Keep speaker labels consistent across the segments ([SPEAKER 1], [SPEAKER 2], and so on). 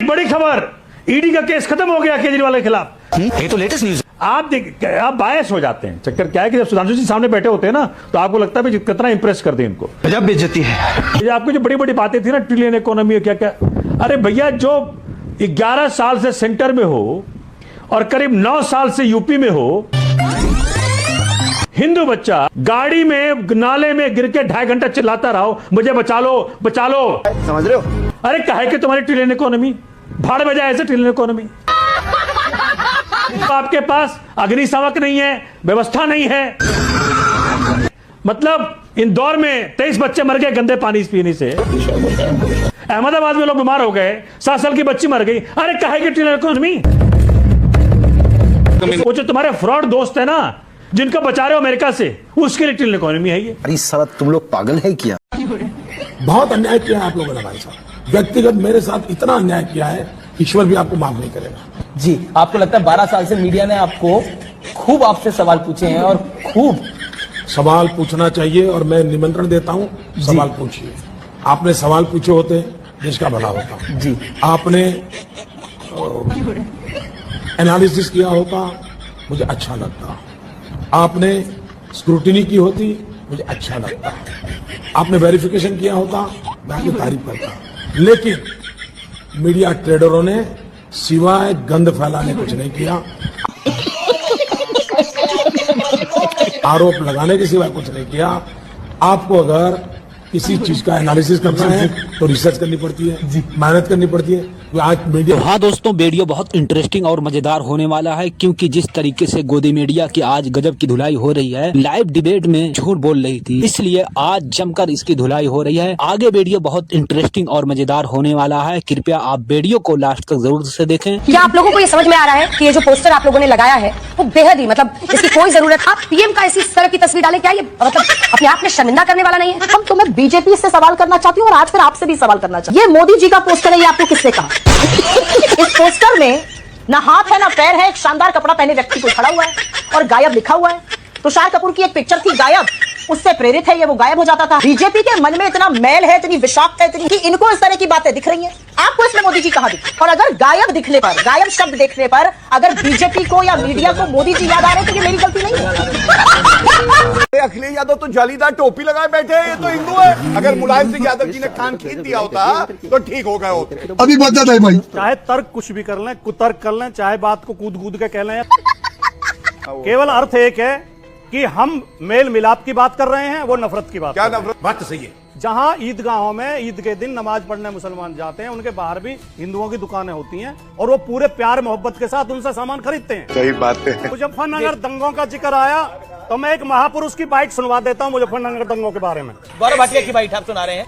[SPEAKER 1] बड़ी खबर, ईडी का केस खत्म हो गया केजरीवाल के खिलाफ।
[SPEAKER 2] ये तो लेटेस्ट न्यूज।
[SPEAKER 1] आप बायस हो जाते हैं। चक्कर क्या है कि जब सुधांशु जी सामने बैठे होते हैं ना, तो आपको लगता है कितना इंप्रेस कर दें इनको।
[SPEAKER 2] गजब बेइज्जती है।
[SPEAKER 1] ये आपको जो बड़ी बड़ी बातें थी ना, ट्रिलियन इकोनॉमी क्या क्या, अरे भैया जो 11 साल से सेंटर में हो और करीब 9 साल से यूपी में हो, हिंदू बच्चा गाड़ी में नाले में गिर के 2.5 घंटा चिल्लाता रहो, मुझे बचा लो बचा लो,
[SPEAKER 3] समझ रहे हो?
[SPEAKER 1] अरे काहे कि तुम्हारी ट्रिलियन इकोनॉमी भाड़ में जाए, ऐसे ट्रिलियन इकोनॉमी। तो आपके पास अग्निशामक नहीं है, व्यवस्था नहीं है। मतलब इंदौर में 23 बच्चे मर गए गंदे पानी पीने से, अहमदाबाद में लोग बीमार हो गए, 7 साल की बच्ची मर गई। अरे काहे की ट्रिलियन इकोनॉमी? वो जो तुम्हारे फ्रॉड दोस्त है ना, जिनको बचा रहे हो अमेरिका से, उसके लिए ट्रिलियन इकोनॉमी है ये।
[SPEAKER 3] अरे साला तुम लोग पागल है क्या?
[SPEAKER 4] बहुत अन्याय किया है आप लोगों ने भाई साहब, व्यक्तिगत मेरे साथ इतना अन्याय किया है, ईश्वर भी आपको माफ नहीं करेगा।
[SPEAKER 5] जी, आपको लगता है 12 साल से मीडिया ने आपको खूब आपसे सवाल पूछे हैं और खूब
[SPEAKER 4] सवाल पूछना चाहिए और मैं निमंत्रण देता हूं, सवाल पूछिए। आपने सवाल पूछे होते देश का भला होता
[SPEAKER 5] जी।
[SPEAKER 4] आपने एनालिसिस किया होता, मुझे अच्छा लगता। आपने स्क्रूटिनी की होती, मुझे अच्छा लगता। आपने वेरिफिकेशन किया होता, मैं आपकी तारीफ करता। लेकिन मीडिया ट्रेडरों ने सिवाय गंद फैलाने कुछ नहीं किया, आरोप लगाने के सिवाय कुछ नहीं किया। आपको अगर किसी चीज का एनालिसिस करना है तो रिसर्च करनी पड़ती है, मेहनत करनी पड़ती है। आज मीडिया
[SPEAKER 6] हाँ दोस्तों, वीडियो बहुत इंटरेस्टिंग और मजेदार होने वाला है, क्योंकि जिस तरीके से गोदी मीडिया की आज गजब की धुलाई हो रही है, लाइव डिबेट में झूठ बोल रही थी, इसलिए आज जमकर इसकी धुलाई हो रही है। आगे वीडियो बहुत इंटरेस्टिंग और मजेदार होने वाला है, कृपया आप वीडियो को लास्ट तक जरूर से देखें।
[SPEAKER 7] क्या आप लोगों को ये समझ में आ रहा है कि ये जो पोस्टर आप लोगों ने लगाया है वो बेहद ही, मतलब इसकी कोई जरूरत, आप पीएम का इसी तरह की तस्वीर डालें, क्या ये मतलब अपने आप में शर्मिंदा करने वाला नहीं है? हम तुम्हें बीजेपी से सवाल करना चाहती हूँ और आज फिर आपसे भी सवाल करना चाहती हूँ। ये मोदी जी का पोस्टर है, ये आपको किसने कहा? इस पोस्टर में ना हाथ है ना पैर है, एक शानदार कपड़ा पहने व्यक्ति को खड़ा हुआ है और गायब लिखा हुआ है। तुषार कपूर की एक पिक्चर थी गायब, उससे प्रेरित है ये, वो गायब हो जाता था। बीजेपी के मन में इतना मैल है, इतनी विषाक्त है, इतनी कि इनको इस तरह की बातें दिख रही हैं। आपको इसमें मोदी जी कहां दिखे? और अगर गायब दिखने पर, गायब शब्द देखने पर अगर बीजेपी को या मीडिया को मोदी जी याद आ रहे हैं तो ये मेरी गलती नहीं है।
[SPEAKER 3] अखिलेश यादव तो जालीदार टोपी लगाए बैठे हैं, ये तो हिंदू है। अगर मुलायम सिंह यादव जी ने कान खींच दिया होता तो ठीक हो गए होते।
[SPEAKER 8] अभी बदत है भाई,
[SPEAKER 9] चाहे तर्क कुछ भी कर लें, कुतर्क कर लें, चाहे बात को कूद कूद के कह लें, केवल अर्थ एक है कि हम मेल मिलाप की बात कर रहे हैं, वो नफरत की बात।
[SPEAKER 3] क्या नफरत?
[SPEAKER 4] बात तो सही है।
[SPEAKER 9] जहां ईदगाहों में ईद के दिन नमाज पढ़ने मुसलमान जाते हैं, उनके बाहर भी हिंदुओं की दुकानें होती हैं और वो पूरे प्यार मोहब्बत के साथ उनसे सामान खरीदते हैं।
[SPEAKER 3] सही बात है।
[SPEAKER 9] मुजफ्फरनगर दंगों का जिक्र आया तो मैं एक महापुरुष की बाइट सुनवा देता हूँ मुजफ्फरनगर दंगों के बारे में।
[SPEAKER 5] गौरव भाटिया की बाइट आप सुना रहे हैं।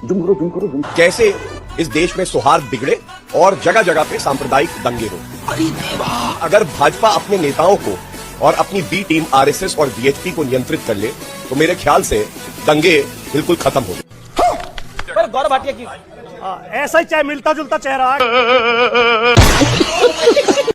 [SPEAKER 10] कैसे इस देश में सौहार्द बिगड़े और जगह जगह पे सांप्रदायिक दंगे हो। अगर भाजपा अपने नेताओं को और अपनी बी टीम आरएसएस और बीएचपी को नियंत्रित कर ले तो मेरे ख्याल से दंगे बिल्कुल खत्म हो गए।
[SPEAKER 5] पर गौरव भाटिया की
[SPEAKER 9] ऐसा ही चाहे मिलता जुलता चेहरा है।